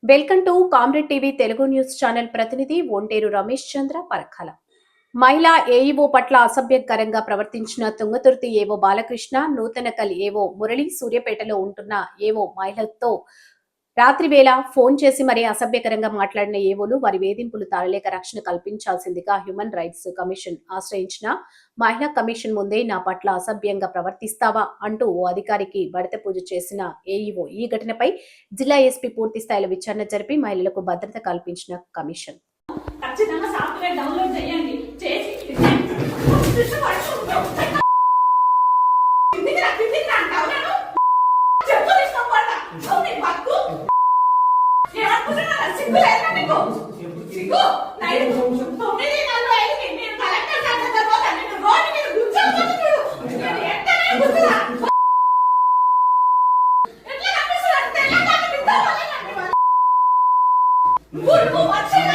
Welcome to comrade TV Telugu news channel. ప్రతినిధి ఒంటేరు రమేష్ చంద్ర పరకాల. మహిళా AEO పట్ల అసభ్యకరంగా ప్రవర్తించిన తుంగతుర్తి ఏవో బాలకృష్ణ, నూతనకల్ ఏవో మురళి, సూర్యాపేటలో ఉంటున్న ఏవో మహిళలతో రాత్రి వేళ ఫోన్ చేసి మరీ అసభ్యకరంగా మాట్లాడిన ఏవోలు వారి వేధింపులు తాళలేక రక్షణ కల్పించాల్సిందిగా హ్యూమన్ రైట్స్ కమిషన్ ఆశ్రయించిన మహిళా కమిషన్ ముందే నా పట్ల అసభ్యంగా ప్రవర్తిస్తావా అంటూ ఓ అధికారికి బడత పూజ చేసిన ఏఈఓ. ఈ ఘటనపై జిల్లా ఎస్పీ పూర్తి స్థాయిలో విచారణ జరిపి మహిళలకు భద్రత కల్పించిన కమిషన్ Good,